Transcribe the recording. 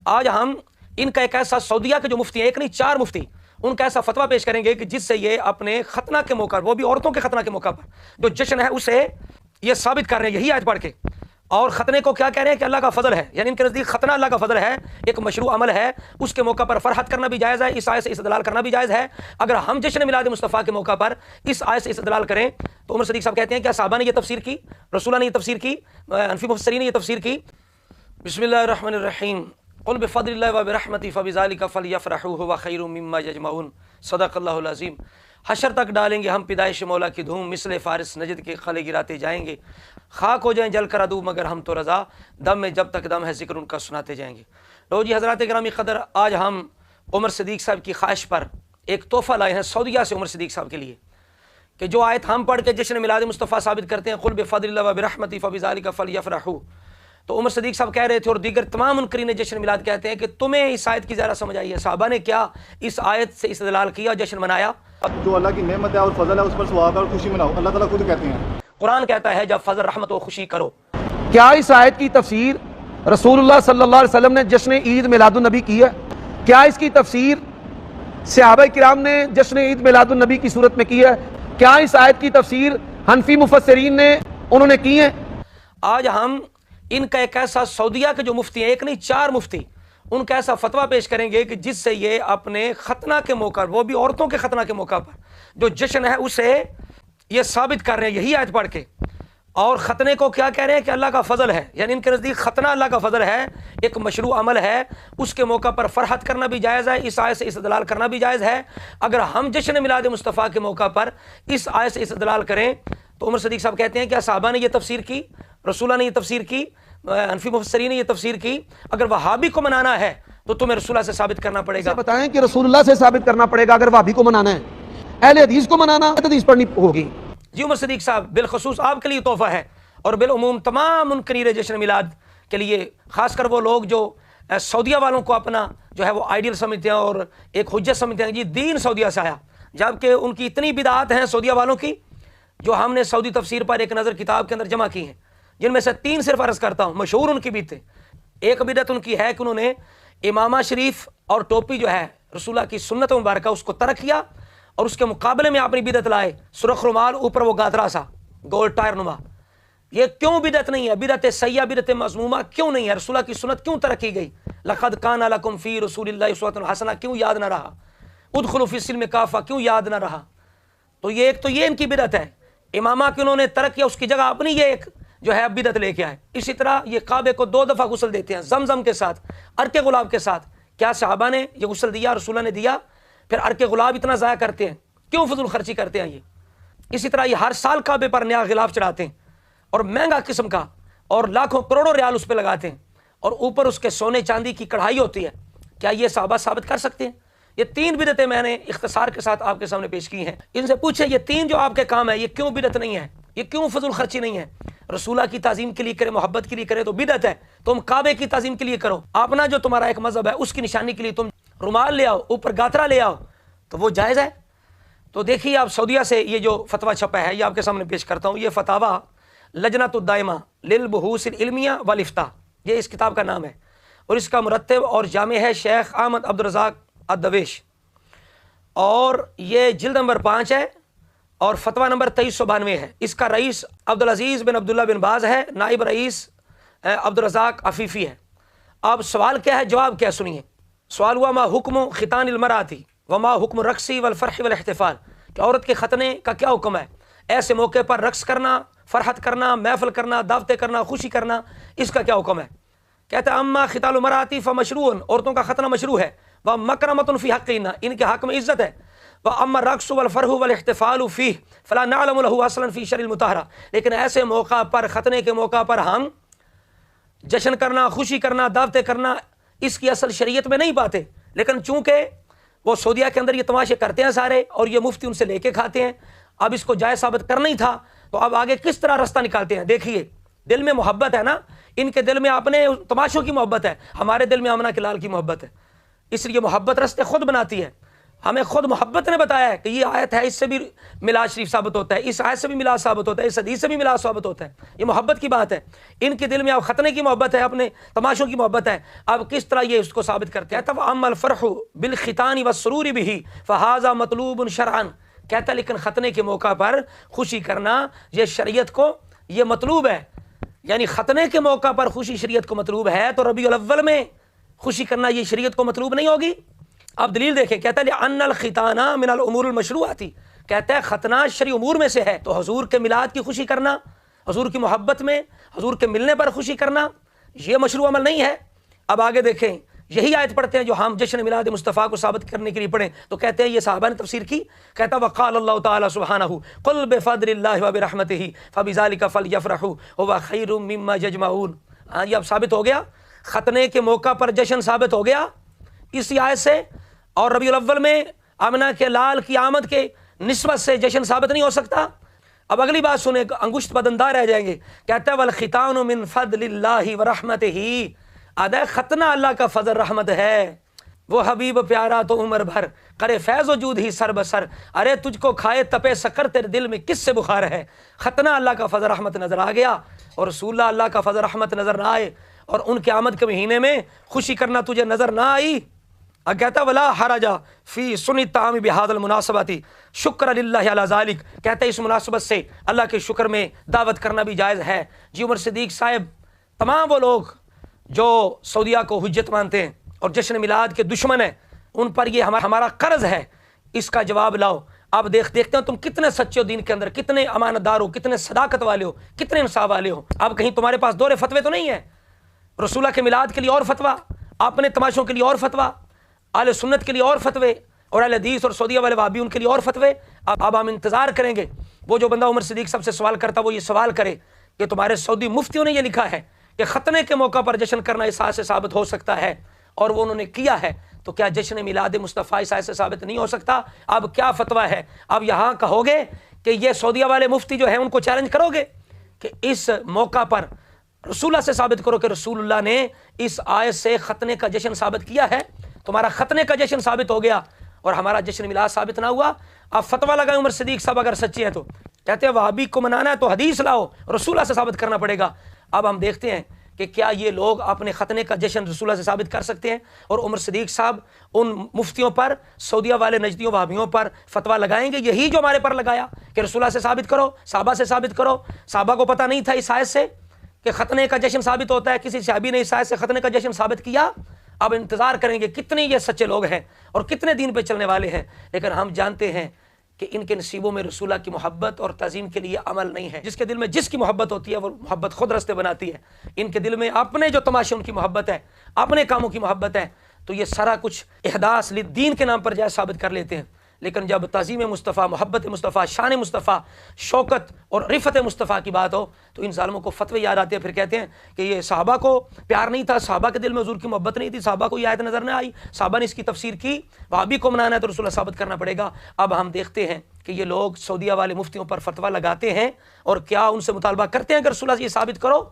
آج ہم ان کا ایک ایسا سعودیہ کے جو مفتی ہیں، ایک نہیں 4 مفتی، ان کا ایسا فتویٰ پیش کریں گے کہ جس سے یہ اپنے ختنہ کے موقع پر، وہ بھی عورتوں کے ختنہ کے موقع پر جو جشن ہے اسے یہ ثابت کر رہے ہیں یہی آیت پڑھ کے، اور ختنے کو کیا کہہ رہے ہیں کہ اللہ کا فضل ہے، یعنی ان کے نزدیک ختنہ اللہ کا فضل ہے، ایک مشروع عمل ہے، اس کے موقع پر فرحت کرنا بھی جائز ہے، اس آیت سے استدلال کرنا بھی جائز ہے۔ اگر ہم جشن میلاد مصطفیٰ کے موقع پر اس آیت سے استدلال کریں تو عمر صدیق صاحب کہتے ہیں کیا صحابہ نے یہ تفسیر کی، رسولہ نے یہ تفسیر کی، حنفی مفسرین نے یہ تفسیر کی؟ بسم اللہ الرحمن الرحیم، قل بفضل اللہ وبرحمتہ فبذلک فلیفرحوا هو خیر مما یجمعون، صدق اللہ العظیم۔ حشر تک ڈالیں گے ہم پیدائش مولا کی دھوم، مثل فارس نجد کے خلے گراتے جائیں گے، خاک ہو جائیں جل کر ادو مگر ہم تو رضا، دم میں جب تک دم ہے ذکر ان کا سناتے جائیں گے۔ لو جی حضرات گرامی قدر، آج ہم عمر صدیق صاحب کی خواہش پر ایک تحفہ لائے ہیں سعودیہ سے عمر صدیق صاحب کے لیے، کہ جو آیت ہم پڑھ کے جشن میلاد مصطفیٰ ثابت کرتے ہیں قل بفضل اللہ وبرحمتہ فبذلک فلیفرحوا، تو عمر صدیق صاحب کہہ رہے تھے اور دیگر تمام منکرین جشن میلاد کہتے ہیں کہ تمہیں اس آیت کی ذرا سمجھ آئی ہے، صحابہ نے کیا اس آیت سے استدلال کیا، جشن منایا؟ جو اللہ کی نعمت ہے اور فضل ہے اس پر ثواب اور خوشی مناؤ، اللہ تعالیٰ خود کہتے ہیں، قرآن کہتا ہے جب فضل رحمت و خوشی کرو۔ کیا اس آیت کی تفسیر رسول اللہ صلی اللہ علیہ وسلم نے جشن عید میلاد النبی کی ہے؟ کیا اس کی تفسیر صحابہ کرام نے جشن عید میلاد النبی کی صورت میں کی ہے؟ کیا اس آیت کی تفسیر حنفی مفسرین نے انہوں نے کی ہے؟ آج ہم ان کا ایک ایسا سعودیہ کے جو مفتی ہیں، ایک نہیں 4 مفتی، ان کا ایسا فتویٰ پیش کریں گے کہ جس سے یہ اپنے ختنہ کے موقع پر، وہ بھی عورتوں کے ختنہ کے موقع پر جو جشن ہے اسے یہ ثابت کر رہے ہیں یہی آیت پڑھ کے، اور ختنے کو کیا کہہ رہے ہیں کہ اللہ کا فضل ہے، یعنی ان کے نزدیک ختنہ اللہ کا فضل ہے، ایک مشروع عمل ہے، اس کے موقع پر فرحت کرنا بھی جائز ہے، اس آیت سے استدلال کرنا بھی جائز ہے۔ اگر ہم جشن میلاد مصطفیٰ کے موقع پر اس آیت سے استدلال کریں تو عمر صدیق صاحب کہتے ہیں کیا صحابہ نے یہ تفسیر کی، رسولہ نے یہ تفسیر کی، حنفی مفسرین نے یہ تفسیر کی؟ اگر وہابی کو منانا ہے تو تمہیں رسولہ سے ثابت کرنا پڑے گا۔ بتائیں کہ رسول اللہ سے ثابت کرنا پڑے گا اگر وہابی کو منانا ہے، اہل حدیث کو منانا حدیث پڑھنی ہوگی۔ جی عمر صدیق صاحب، بالخصوص آپ کے لیے تحفہ ہے، اور بالعموم تمام منکرین جشن میلاد کے لیے، خاص کر وہ لوگ جو سعودیہ والوں کو اپنا جو ہے وہ آئیڈیل سمجھتے ہیں اور ایک حجت سمجھتے ہیں، جی دین سعودیہ سے آیا، جبکہ ان کی اتنی بدعات ہیں سعودیہ والوں کی جو ہم نے سعودی تفسیر پر ایک نظر کتاب کے اندر جمع کی ہیں، جن میں سے 3 صرف عرض کرتا ہوں، مشہور ان کی بھی تھے۔ ایک بدعت ان کی ہے کہ انہوں نے امامہ شریف اور ٹوپی جو ہے رسول اللہ کی سنت مبارکہ اس کو ترک کیا، اور اس کے مقابلے میں اپنی بدعت لائے سرخ رومال، اوپر وہ گاترا سا گول ٹائر نما۔ یہ کیوں بدعت نہیں ہے؟ بدعت سیئہ، بدعت مذمومہ کیوں نہیں ہے؟ رسول اللہ کی سنت کیوں ترک کی گئی؟ لقد کان لکم فی رسول اللہ اسوۃ حسنہ کیوں یاد نہ رہا؟ ادخلوا فی السلم کافہ کیوں یاد نہ رہا؟ تو یہ ایک تو یہ ان کی بدعت ہے، امامہ کہ انہوں نے ترک کیا، اس کی جگہ اپنی یہ ایک جو ہے بدعت لے کے آئے۔ اسی طرح یہ کعبے کو 2 دفعہ غسل دیتے ہیں زمزم کے ساتھ، عرق گلاب کے ساتھ۔ کیا صحابہ نے یہ غسل دیا؟ رسولہ نے دیا؟ پھر عرق گلاب اتنا ضائع کرتے ہیں، کیوں فضول خرچی کرتے ہیں یہ؟ اسی طرح یہ ہر سال کعبے پر نیا غلاف چڑھاتے ہیں اور مہنگا قسم کا، اور لاکھوں کروڑوں ریال اس پہ لگاتے ہیں، اور اوپر اس کے سونے چاندی کی کڑھائی ہوتی ہے۔ کیا یہ صحابہ ثابت کر سکتے ہیں؟ یہ 3 بدعتیں میں نے اختصار کے ساتھ آپ کے سامنے پیش کی ہیں، ان سے پوچھیں یہ 3 جو آپ کے کام ہے یہ کیوں بدعت نہیں ہے؟ یہ کیوں فضول خرچی نہیں ہے؟ رسولہ کی تعظیم کے لیے کرے، محبت کے لیے کرے تو بدعت ہے، تم کعبے کی تعظیم کے لیے کرو، اپنا جو تمہارا ایک مذہب ہے اس کی نشانی کے لیے تم رومال لے آؤ، اوپر گاترا لے آؤ، تو وہ جائز ہے۔ تو دیکھیے آپ سعودیہ سے یہ جو فتویٰ چھپا ہے یہ آپ کے سامنے پیش کرتا ہوں، یہ فتاویٰ لجنۃ الدائمہ للبحوث العلمیہ والافتاء، یہ اس کتاب کا نام ہے، اور اس کا مرتب اور جامع ہے شیخ احمد عبدالرزاق الدویش، اور یہ جلد نمبر 5 ہے، اور فتویٰ نمبر 2392 ہے۔ اس کا رئیس عبدالعزیز بن عبداللہ بن باز ہے، نائب رئیس عبدالرزاق عفیفی ہے۔ اب سوال کیا ہے، جواب کیا، سنیے۔ سوال ہوا ما حکم ختان المرأۃ وما حکم الرقص والفرح والاحتفال، کہ عورت کے ختنے کا کیا حکم ہے؟ ایسے موقع پر رقص کرنا، فرحت کرنا، محفل کرنا، دعوتیں کرنا، خوشی کرنا، اس کا کیا حکم ہے؟ کہتا ہے اما ختان المرأۃ فمشروع، عورتوں کا ختنہ مشروع ہے، ومکرمۃ فی حقہن، ان کے حق میں عزت ہے، وَأَمَّا الرَّقْصُ وَالْفَرْحُ وَالْاحْتِفَالُ فِيهِ فَلَا نَعْلَمُ لَهُ أَصْلًا فِي شَرْعِ الْمُطَهَّرَةِ، لیکن ایسے موقع پر، ختنے کے موقع پر ہم جشن کرنا، خوشی کرنا، دعوتیں کرنا اس کی اصل شریعت میں نہیں پاتے، لیکن چونکہ وہ سعودیہ کے اندر یہ تماشے کرتے ہیں سارے، اور یہ مفتی ان سے لے کے کھاتے ہیں، اب اس کو جائز ثابت کرنا ہی تھا، تو اب آگے کس طرح راستہ نکالتے ہیں؟ دیکھیے، دل میں محبت ہے نا، ان کے دل میں اپنے تماشوں کی محبت ہے، ہمارے دل میں آمنہ کے لال کی محبت ہے، اس لیے محبت راستے خود بناتی ہے۔ ہمیں خود محبت نے بتایا ہے کہ یہ آیت ہے، اس سے بھی میلاد شریف ثابت ہوتا ہے، اس آیت سے بھی میلاد ثابت ہوتا ہے، اس حدیث سے بھی میلاد ثابت ہوتا ہے۔ یہ محبت کی بات ہے، ان کے دل میں اب ختنے کی محبت ہے، اپنے تماشوں کی محبت ہے، اب کس طرح یہ اس کو ثابت کرتے ہیں۔ اما الفرح بالختان والسرور به فهذا مطلوب شرعا، کہتا ہے لیکن ختنے کے موقع پر خوشی کرنا یہ شریعت کو یہ مطلوب ہے، یعنی ختنے کے موقع پر خوشی شریعت کو مطلوب ہے، تو ربیع الاول میں خوشی کرنا یہ شریعت کو مطلوب نہیں ہوگی؟ اب دلیل دیکھیں، کہتا ہے لأن الختان من الامور المشروعۃ، کہتا ہے ختنہ شرعی امور میں سے ہے، تو حضور کے میلاد کی خوشی کرنا، حضور کی محبت میں حضور کے ملنے پر خوشی کرنا یہ مشروع عمل نہیں ہے۔ اب آگے دیکھیں، یہی آیت پڑھتے ہیں جو ہم جشن میلاد مصطفیٰ کو ثابت کرنے کے لیے پڑھیں، تو کہتے ہیں یہ صحابہ نے تفسیر کی، کہتا ہے وقال اللہ تعالی سبحانہ قل بفضل اللہ وبرحمتہ فبذلک فلیفرحوا هو خیر مما یجمعون۔ ہاں یہ اب ثابت ہو گیا، ختنے کے موقع پر جشن ثابت ہو گیا اسی آیت سے، اور ربیع الاول میں آمنہ کے لال کی آمد کے نسبت سے جشن ثابت نہیں ہو سکتا۔ اب اگلی بات سنیں، انگشت بدندار رہ جائیں گے، کہتا ہے والختان من فضل اللہ ورحمتہ، آدھا ختنہ اللہ کا فضل رحمت ہے، وہ حبیب پیارا تو عمر بھر کرے فیض وجود ہی سر بسر، ارے تجھ کو کھائے تپے سکر تیرے دل میں کس سے بخار ہے۔ ختنہ اللہ کا فضل رحمت نظر آ گیا اور رسول اللہ کا فضل رحمت نظر نہ آئے، اور ان کے آمد کے مہینے میں خوشی کرنا تجھے نظر نہ آئی۔ اب کہتا ولا حرج فی سن الطعام بهذا المناسبۃ شکر للہ علی ذلک، کہتا ہے اس مناسبت سے اللہ کے شکر میں دعوت کرنا بھی جائز ہے۔ جی عمر صدیق صاحب، تمام وہ لوگ جو سعودیہ کو حجت مانتے ہیں اور جشن میلاد کے دشمن ہیں، ان پر یہ ہمارا قرض ہے، اس کا جواب لاؤ۔ اب دیکھتے ہیں تم کتنے سچے ہو دین کے اندر، کتنے امانت دار ہو، کتنے صداقت والے ہو، کتنے انصاف والے ہو۔ اب کہیں تمہارے پاس دور فتوے تو نہیں ہے، رسول اللہ کے میلاد کے لیے اور فتویٰ، اپنے تماشوں کے لیے اور فتویٰ، اہل سنت کے لیے اور فتوے، اور اہل حدیث اور سعودیہ والے وہابی ان کے لیے اور فتوے۔ اب ہم انتظار کریں گے وہ جو بندہ عمر صدیق صاحب سے سوال کرتا وہ یہ سوال کرے کہ تمہارے سعودی مفتیوں نے یہ لکھا ہے کہ ختنے کے موقع پر جشن کرنا اس آیت سے ثابت ہو سکتا ہے، اور وہ انہوں نے کیا ہے، تو کیا جشن میلاد مصطفیٰ اس آیت سے ثابت نہیں ہو سکتا؟ اب کیا فتویٰ ہے؟ اب یہاں کہو گے کہ یہ سعودیہ والے مفتی جو ہیں ان کو چیلنج کرو گے کہ اس موقع پر رسول اللہ سے ثابت کرو کہ رسول اللہ نے اس آیت سے ختنے کا جشن ثابت کیا ہے، تمہارا ختنے کا جشن ثابت ہو گیا اور ہمارا جشن میلاد ثابت نہ ہوا۔ اب فتویٰ لگائیں عمر صدیق صاحب اگر سچے ہیں تو، کہتے ہیں وہابی کو منانا ہے تو حدیث لاؤ، رسول اللہ سے ثابت کرنا پڑے گا۔ اب ہم دیکھتے ہیں کہ کیا یہ لوگ اپنے ختنے کا جشن رسول اللہ سے ثابت کر سکتے ہیں، اور عمر صدیق صاحب ان مفتیوں پر، سعودیہ والے نجدیوں وہابیوں پر فتویٰ لگائیں گے یہی جو ہمارے پر لگایا کہ رسول اللہ سے ثابت کرو، صحابہ سے ثابت کرو؟ صحابہ کو پتہ نہیں تھا اس آیت سے کہ ختنے کا جشن ثابت ہوتا ہے، کسی صحابی نے اس آیت سے ختنے کا جشن ثابت کیا؟ اب انتظار کریں گے کتنے یہ سچے لوگ ہیں اور کتنے دین پہ چلنے والے ہیں، لیکن ہم جانتے ہیں کہ ان کے نصیبوں میں رسول اللہ کی محبت اور تعظیم کے لیے عمل نہیں ہے۔ جس کے دل میں جس کی محبت ہوتی ہے وہ محبت خود راستے بناتی ہے، ان کے دل میں اپنے جو تماشے ان کی محبت ہے، اپنے کاموں کی محبت ہے، تو یہ سارا کچھ احداث للدین کے نام پر جائز ثابت کر لیتے ہیں۔ لیکن جب تعظیم مصطفیٰ، محبت مصطفیٰ، شان مصطفیٰ، شوکت اور رفت مصطفیٰ کی بات ہو تو ان ظالموں کو فتوے یاد آتے ہیں، پھر کہتے ہیں کہ یہ صحابہ کو پیار نہیں تھا، صحابہ کے دل میں حضور کی محبت نہیں تھی، صحابہ کو یہ آیت نظر نہ آئی، صحابہ نے اس کی تفسیر کی، وہابی کو منانا ہے تو رسول اللہ ثابت کرنا پڑے گا۔ اب ہم دیکھتے ہیں کہ یہ لوگ سعودیہ والے مفتیوں پر فتویٰ لگاتے ہیں اور کیا ان سے مطالبہ کرتے ہیں کہ رسول اللہ یہ ثابت کرو